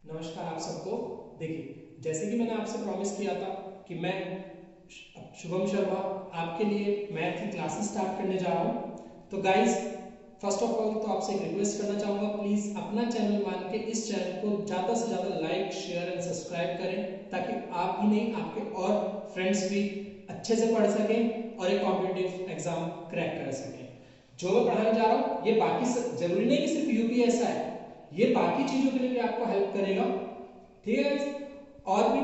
नमस्कार आप सबको। देखिए, जैसे कि मैंने आपसे प्रॉमिस किया था कि मैं शुभम शर्मा आपके लिए मैथ की क्लासेस स्टार्ट करने जा रहा हूँ। तो गाइस, फर्स्ट ऑफ ऑल तो आपसे एक रिक्वेस्ट करना चाहूँगा, प्लीज़ अपना चैनल मान के इस चैनल को ज़्यादा से ज़्यादा लाइक शेयर एंड सब्सक्राइब करें, ताकि आप ही नहीं आपके और फ्रेंड्स भी अच्छे से पढ़ सकें और एक कॉम्पिटिटिव एग्जाम क्रैक कर सकें। जो मैं पढ़ाने जा रहा हूँ ये बाकी जरूरी नहीं कि सिर्फ यूपीएससी है, ये बाकी चीजों के लिए भी आपको हेल्प करेगा। ठीक है, और भी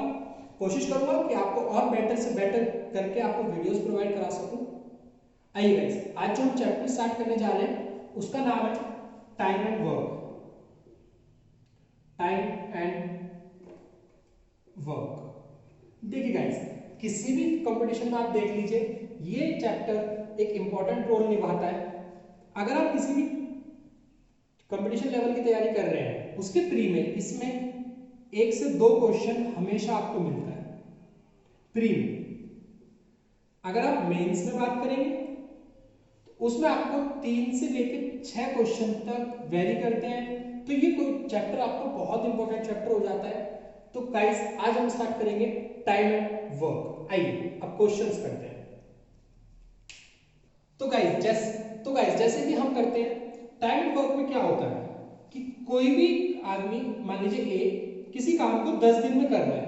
कोशिश करूंगा कि आपको और बेटर से बेटर करके आपको वीडियोस प्रोवाइड करा सकूं। आइए गाइस, आज जो हम चैप्टर स्टार्ट करने जा रहे हैं उसका नाम है time and work. Time and work. देखिए गाइस, किसी भी कंपटीशन में आप देख लीजिए, ये चैप्टर एक इंपॉर्टेंट रोल निभाता है। अगर आप किसी भी कंपटीशन लेवल की तैयारी कर रहे हैं, उसके प्री में इसमें 1 से 2 क्वेश्चन हमेशा आपको मिलता है प्री में। अगर आप मेंस में बात करेंगे तो उसमें आपको 3 से लेकर 6 क्वेश्चन तक वेरी करते हैं। तो ये कोई चैप्टर आपको बहुत इंपॉर्टेंट चैप्टर हो जाता है। तो गाइस, आज हम स्टार्ट करेंगे टाइम एंड वर्क। आइए अब क्वेश्चंस करते हैं। तो गाइस जैसे कि हम करते हैं, टाइम एंड वर्क में क्या होता है कि कोई भी आदमी, मान लीजिए ए, किसी काम को 10 दिन में कर रहा है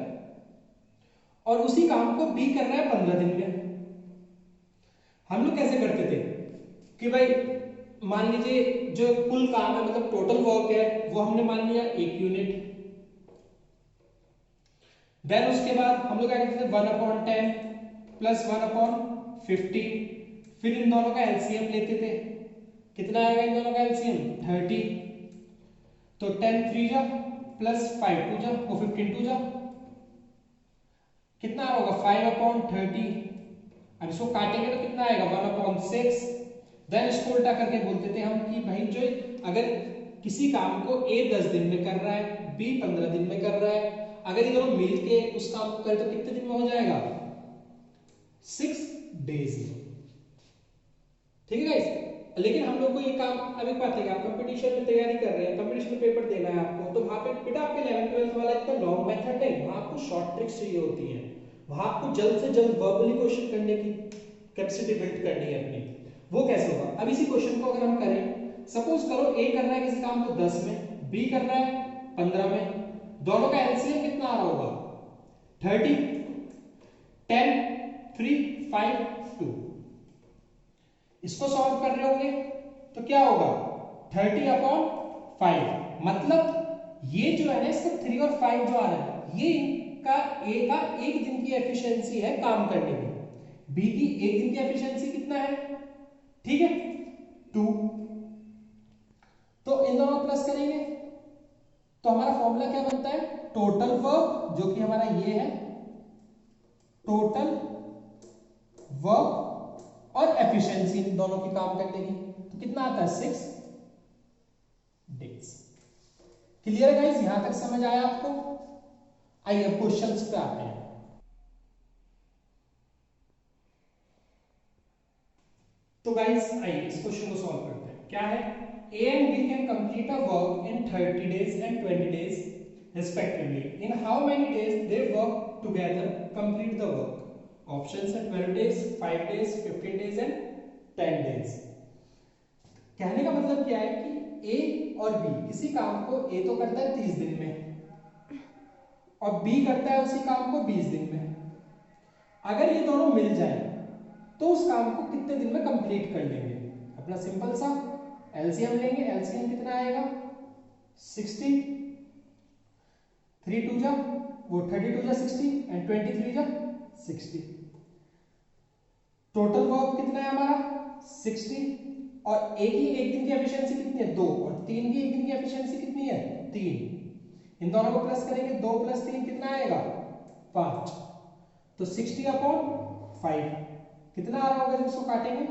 और उसी काम को बी कर रहा है 15 दिन में। हम लोग कैसे करते थे कि भाई मान लीजिए जो कुल काम है, मतलब टोटल वर्क है, वो हमने मान लिया 1 यूनिट। देन उसके बाद हम लोग क्या करते थे, 1/10 प्लस 1/50। फिर इन दोनों का एलसीएम लेते थे। कितना आएगा इन दोनों का एलसीएम? 30। तो 10 3 जा प्लस 5 2 जा, वो 15 2 जा, कितना होगा 5/30। अब इसको काटेंगे तो कितना आएगा 1/6। देन इसको उल्टा करके बोलते थे हम कि भाई जो अगर किसी काम को ए 10 दिन में कर रहा है, बी 15 दिन में कर रहा है, अगर ये दोनों मिलके उस काम को करें तो कितने दिन में हो जाएगा? 6 डेज में। ठीक है गाइस, लेकिन हम लोग को ये काम अभी पता है, आप कंपटीशन में तैयारी कर रहे हैं, कंपटीशन में पेपर देना है आपको, तो वहां पे बेटा आपके 11th 12th वाला इतना लॉन्ग मेथड नहीं, वहां आपको शॉर्ट ट्रिक्स चाहिए होती है। वहां आपको जल्द से जल्द वर्बली क्वेश्चन करने की कैपेसिटी बिल्ड करनी है अपनी। वो कैसे होगा? अब इसी क्वेश्चन को अगर हम करें, सपोज करो ए कर रहा है किसी काम को 10 में, बी कर रहा है 15 में, दोनों का एलसीएम कितना आ रहा होगा? 30, 10 3 5 2। इसको सॉल्व कर रहे होंगे तो क्या होगा? 30/5। मतलब ये जो है ना, इसका 3 और 5 जो आ रहा है, ये इनका ए का 1 दिन की एफिशिएंसी है काम करने की। बी की 1 दिन की एफिशिएंसी कितना है? ठीक है, 2। तो इन दोनों प्लस करेंगे तो हमारा फॉर्मूला क्या बनता है? टोटल वर्क, जो कि हमारा ये है, टोटल वर्क और एफिशिएंसी इन दोनों की काम करने की, तो कितना आता है? 6 डेज। क्लियर है गाइस? यहां तक समझ आया आपको? आइए अब क्वेश्चंस पे आते हैं। तो गाइस आइए इस क्वेश्चन को सॉल्व करते हैं। क्या है? A and B can complete a work in 30 days and 20 days respectively. In how many days they work together complete the work? Options है 12 days, 5 days, 15 days and 10 days. कहने का मतलब क्या है कि ए और बी, किसी काम को ए तो करता है 30 दिन में और बी करता है उसी काम को 20 दिन में। अगर ये दोनों मिल जाए तो उस काम को कितने दिन में कंप्लीट कर लेंगे? अपना सिंपल सा एलसीएम लेंगे। एलसीएम कितना आएगा? 60, 3 2 जा, वो 32 जा 60 एंड 23 जा 60। टोटल वर्क कितना है हमारा? 60। और ए की 1 दिन की एफिशिएंसी कितनी है? 2। और 3 की 1 दिन की एफिशिएंसी कितनी है? 3। इन दोनों को प्लस करेंगे, 2 + 3 कितना आएगा? 5। तो 60/5 कितना आ रहा होगा जब इसको काटेंगे?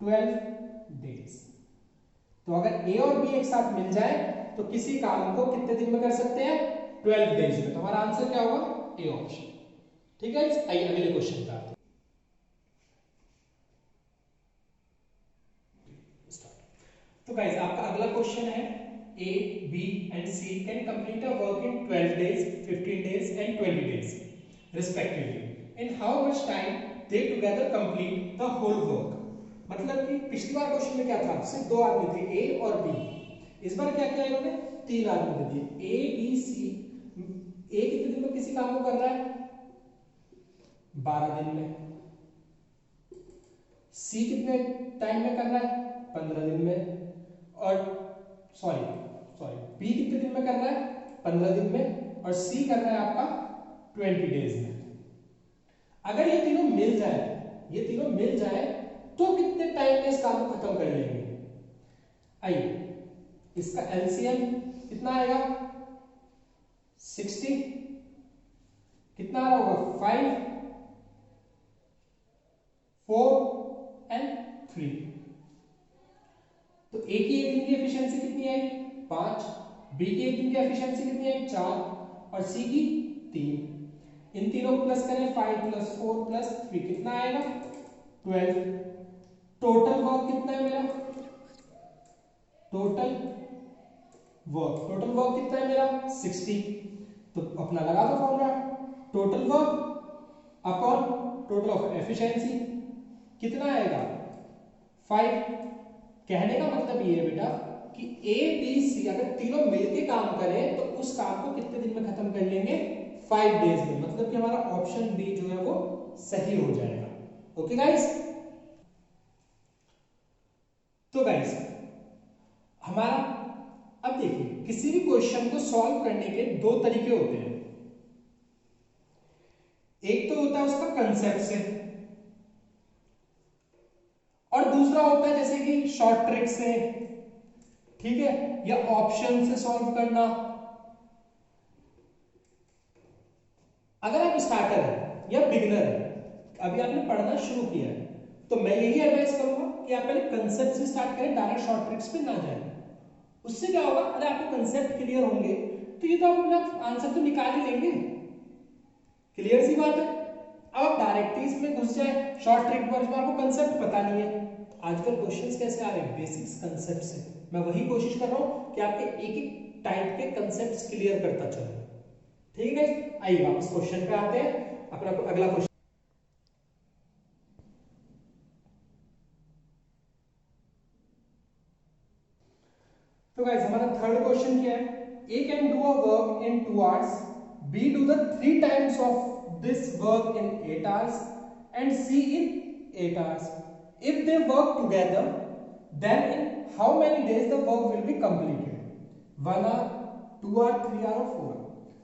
12 डेज। तो अगर ए और बी एक साथ मिल जाए तो किसी काम को कितने दिन में कर सकते हैं? 12 डेज में। तो हमारा आंसर क्या होगा? A option. ठीक है, आइए अगले क्वेश्चन पे आते हैं। तो गाइस आपका अगला क्वेश्चन है, A B and C can complete a work in days, 15 days and 20 days respectively. In how much time they together complete the whole work. मतलब कि पिछली बार क्वेश्चन में क्या था, सिर्फ दो आदमी थे ए और बी, इस बार क्या किया इन्होंने, तीन आदमी दे दिए ए बी सी। ए कितने दिन में किसी काम को कर रहा है, 12 दिन में। सी कितने टाइम में कर रहा है, 15 दिन में। और सॉरी बी कितने दिन में कर रहा है, 15 दिन में। और सी कर रहा है आपका 20 डेज में। अगर ये तीनों मिल जाए तो कितने टाइम में इस काम को खत्म कर लेंगे। आइए इसका एलसीएम कितना आएगा, 60 कितना आ रहा होगा, 5 4 एंड 3। तो ए की एक दिन की एफिशिएंसी कितनी आई, 5। बी की एक दिन की एफिशिएंसी कितनी आई, 4। और सी की 3। इन तीनों को प्लस करें, 5 + 4 + 3 कितना आएगा, 12। टोटल वर्क कितना है मेरा, टोटल वर्क कितना है मेरा, 60। तो अपना लगा दो formula, total work upon total of efficiency कितना आएगा, 5। कहने का मतलब ये है बेटा कि ए बी सी अगर तीनों मिलके काम करें तो उस काम को कितने दिन में खत्म कर लेंगे, 5 डेज में। मतलब कि हमारा ऑप्शन बी जो है वो सही हो जाएगा। ओके गाइस, तो गाइस हमारा अब देखिए किसी भी क्वेश्चन को सॉल्व करने के दो तरीके होते हैं। एक तो होता है उसका कंसेप्ट से, और दूसरा होता है जैसे कि शॉर्ट ट्रिक से, ठीक है, या ऑप्शन से सॉल्व करना। अगर आप स्टार्टर है या बिगिनर है, अभी आपने पढ़ना शुरू किया है, तो मैं यही एडवाइस करूंगा कि आप पहले कंसेप्ट से स्टार्ट करें, डायरेक्ट शॉर्ट ट्रिक्स पे ना जाएं। उससे क्या होगा, अगर आपके कंसेप्ट क्लियर होंगे तो ये तो आप अपना आंसर तो निकाल ही लेंगे, क्लियर सी बात है। अब आप डायरेक्ट ही इसमें घुस जाए शॉर्ट ट्रिक पर, आपको कंसेप्ट पता नहीं है। आजकल क्वेश्चंस कैसे आ रहे हैं, बेसिक्स कंसेप्ट से। मैं वही कोशिश कर रहा हूं कि आपके एक एक टाइप के कंसेप्ट्स क्लियर करता चलूं, ठीक है। आइए वापस क्वेश्चन पे आते हैं, अपना अगला क्वेश्चन। तो गाइस हमारा थर्ड क्वेश्चन क्या है, A can do a work in 2 hours, B do the 3 times of this work in 8 hours and C in 8 hours. If they work together, then in how many days the work will be completed? 1 hour, 2 hour, 3 hour और 4 hour.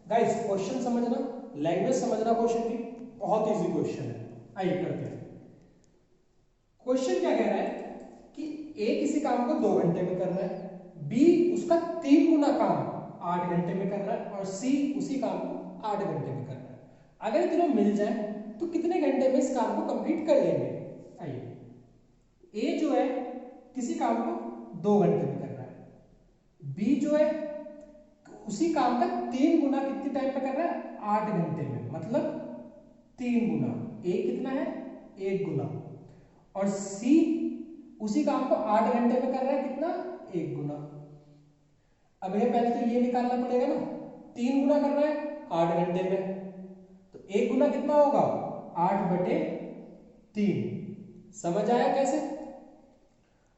Guys question समझना, language समझना question की, बहुत easy question है। आइए करते हैं। Question क्या कह रहा है कि ए किसी काम को 2 घंटे में कर रहा है, बी उसका 3 गुना काम 8 घंटे में कर रहा है, और सी उसी काम को 8 घंटे में कर रहा है। अगर ये तीनों मिल जाए तो कितने घंटे में इस काम को कंप्लीट कर लेंगे। आइए, ए जो है किसी काम को 2 घंटे में कर रहा है, बी जो है उसी काम का 3 गुना कितने टाइम पे कर रहा है, 8 घंटे में। मतलब 3 गुना, ए कितना है, 1 गुना, और सी उसी काम को 8 घंटे में कर रहा है, कितना, 1 गुना। अब ये पहले तो ये निकालना पड़ेगा ना, 3 गुना कर रहा है 8 घंटे में, तो 1 गुना कितना होगा, 8/3। समझ आया कैसे।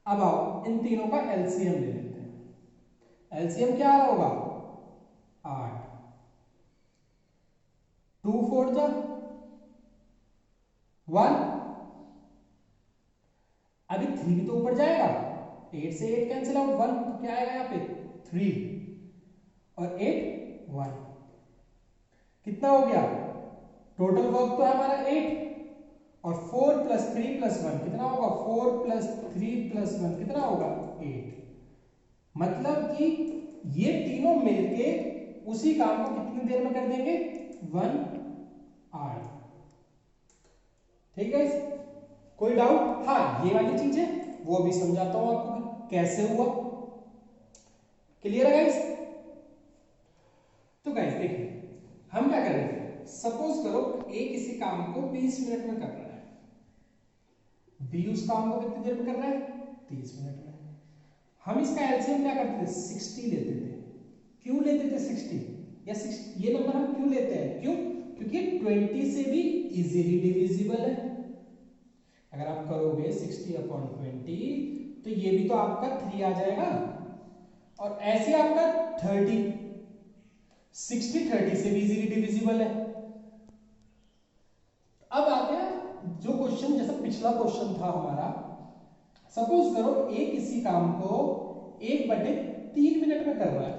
अब आओ इन तीनों का एलसीएम ले लेते हैं। एलसीएम क्या आ रहा होगा, 8, 2 4 जा 1, अभी 3 भी तो ऊपर जाएगा, 8 से 8 कैंसिल आउट, 1 तो क्या आएगा यहाँ पे 3, और 8 1, कितना हो गया, टोटल वर्क तो है हमारा 8, और 4 + 3 + 1 कितना होगा, 4 + 3 + 1 कितना होगा, 8। मतलब कि ये तीनों मिलके उसी काम को कितनी देर में कर देंगे, 1 hour। ठीक है, कोई डाउट। हाँ ये वाली चीज है वो भी समझाता हूं आपको कैसे हुआ, क्लियर है गाइस। तो गाइस देखिए हम क्या कर रहे थे, सपोज करो ए किसी काम को 20 मिनट में कर रहा है, बी उस काम को कितनी देर में कर रहा है, 30 मिनट में। हम इसका एलसीएम क्या करते थे, 60 लेते थे। क्यों लेते थे 60, ये नंबर हम क्यों लेते हैं, क्यों, क्योंकि 20 से भी इजीली डिविजिबल है। अगर आप करोगे 60/20 तो ये भी तो आपका 3 आ जाएगा, और ऐसे आपका 30, 60 30 से भी इजीली डिविजिबल है। अब आते हैं जो क्वेश्चन, जैसा पिछला क्वेश्चन था हमारा, सपोज करो ए किसी काम को 1/3 मिनट में कर रहा है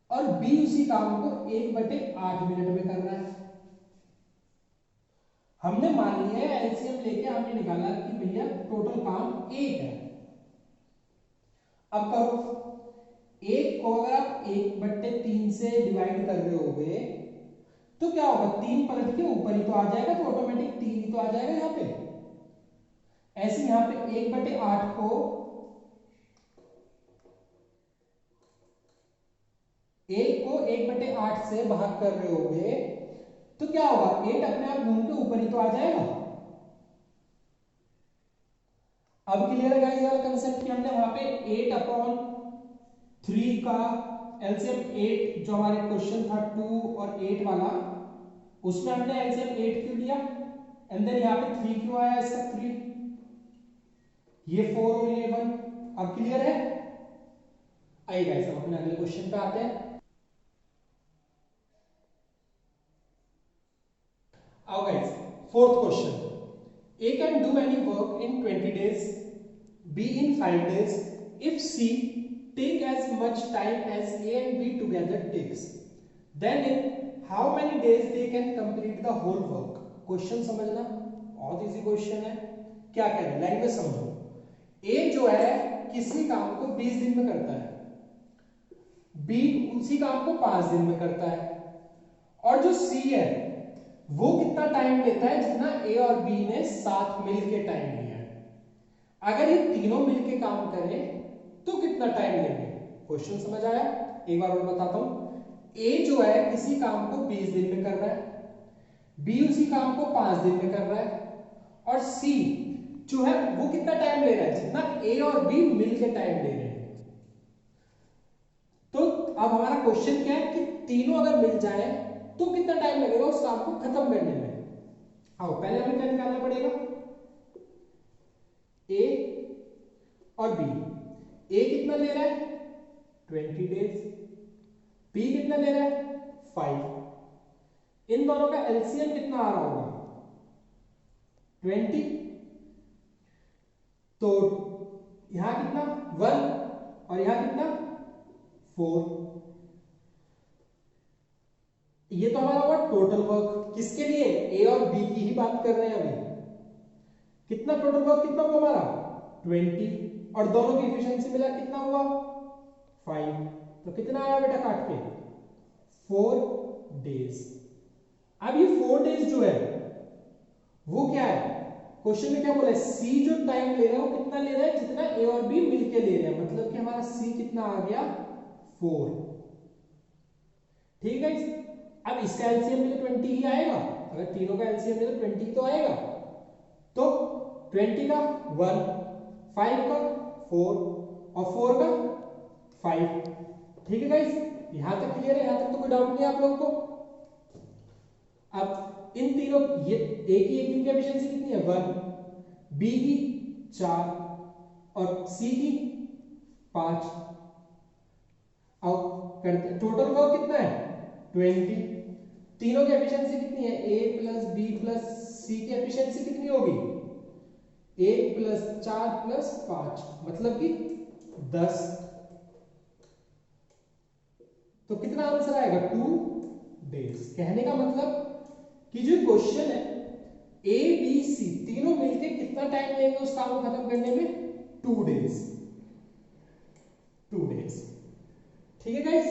और बी उसी काम को 1/8 मिनट में कर रहा है। हमने मान लिया है एलसीएम लेके हमने निकाला कि भैया टोटल काम 1 है। अब करो, 1 को अगर आप 1/3 से डिवाइड कर रहे होगे तो क्या होगा, 3 पलट के ऊपर ही तो आ जाएगा, तो ऑटोमेटिक 3 ही तो आ जाएगा यहाँ पे। ऐसे यहाँ पे 1/8 को 1/8 से भाग कर रहे होगे तो क्या होगा, 8 अपने आप घूम के ऊपर ही तो आ जाएगा। अब क्लियर है गाइस वाला कंसेप्ट कि हमने वहां पे 8/3 का एलसीएम 8, जो हमारे क्वेश्चन था 2 और 8 वाला, उसमें हमने एलसीएम 8 क्यों लिया, एंड देन यहाँ पे 3 क्यों आया इसका 3, ये 4 और 11। अब क्लियर है। आइए गाइस अब अपने अगले क्वेश्चन पे आते हैं। आओ guys, fourth question, A can do any work in 20 days, B in 5 days, if C take as much time as A and B together takes, then in how many days they can complete the whole work। Question समझना, बहुत easy question है। क्या कह रहे हैं, language समझो। A जो है किसी काम को 20 दिन में करता है, B उसी काम को 5 दिन में करता है, और जो C है वो कितना टाइम लेता है, जितना ए और बी ने साथ मिलके टाइम लिया है। अगर ये तीनों मिलके काम करें तो कितना टाइम लेंगे। क्वेश्चन समझ आया, एक बार और बताता हूं। ए जो है किसी काम को 20 दिन में कर रहा है, बी उसी काम को 5 दिन में कर रहा है, और सी जो है वो कितना टाइम ले रहा है, जितना ए और बी मिलके टाइम ले रहे हैं। तो अब हमारा क्वेश्चन क्या है कि तीनों अगर मिल जाए तो कितना टाइम लगेगा उस काम को खत्म करने में। आओ पहले हमें क्या निकालना पड़ेगा, ए और बी। ए कितना ले रहा है 20 डेज, बी कितना ले रहा है 5। इन दोनों का एलसीएम कितना आ रहा होगा 20, तो यहां कितना 1 और यहां कितना 4। ये तो हमारा हुआ टोटल वर्क, किसके लिए, ए और बी की ही बात कर रहे हैं अभी। कितना टोटल वर्क कितना हुआ हमारा 20, और दोनों की एफिशिएंसी मिला कितना हुआ 5, तो कितना आया बेटा काट के 4 डेज। अब ये 4 डेज जो है वो क्या है, क्वेश्चन में क्या बोला है, सी जो टाइम ले रहा है वो कितना ले रहा है, जितना ए और बी मिलके ले रहे हैं, मतलब कि हमारा सी कितना आ गया 4। ठीक है, अब इसका एलसीएम में तो 20 ही आएगा, अगर तीनों का एलसीएम में तो 20 तो आएगा। तो 20 का 1, 5 का 4 और 4 का 5। ठीक है गाइस, यहां तक क्लियर है, यहां तक तो कोई डाउट नहीं है आप लोगों को। अब इन तीनों, ये ए की एक दिन की एफिशिएंसी कितनी है 1, बी की 4 और सी की 5। अब करते टोटल वर्क कितना है 20। तीनों की एफिशिएंसी कितनी है, ए प्लस बी प्लस सी की एफिशिएंसी कितनी होगी 1 प्लस 4 प्लस 5, मतलब कि 10। तो कितना आंसर आएगा 2 डेज। कहने का मतलब कि जो क्वेश्चन है ए बी सी तीनों मिलके कितना टाइम लेंगे उस काम को खत्म करने में, 2 डेज। 2 डेज। ठीक है गाइस,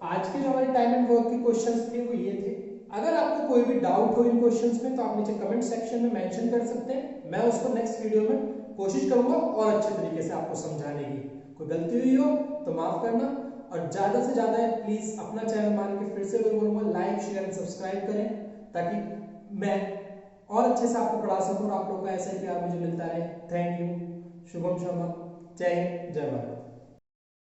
आज के जो हमारे टाइम एंड वर्क के क्वेश्चंस थे वो ये थे। अगर आपको कोई भी डाउट हो इन क्वेश्चंस में तो आप नीचे कमेंट सेक्शन में मेंशन कर सकते हैं, मैं उसको नेक्स्ट वीडियो में कोशिश करूंगा और अच्छे तरीके से आपको समझाने की। कोई गलती हुई हो तो माफ करना, और ज्यादा से ज्यादा प्लीज अपना चैनल मान के फिर से बोलूंगा लाइक शेयर एंड सब्सक्राइब करें, ताकि मैं और अच्छे से आपको पढ़ा सकूं और आप लोगों का ऐसा ही प्यार मुझे मिलता रहे। Thank you. शुभम शर्मा। जय हिंद, जय भारत।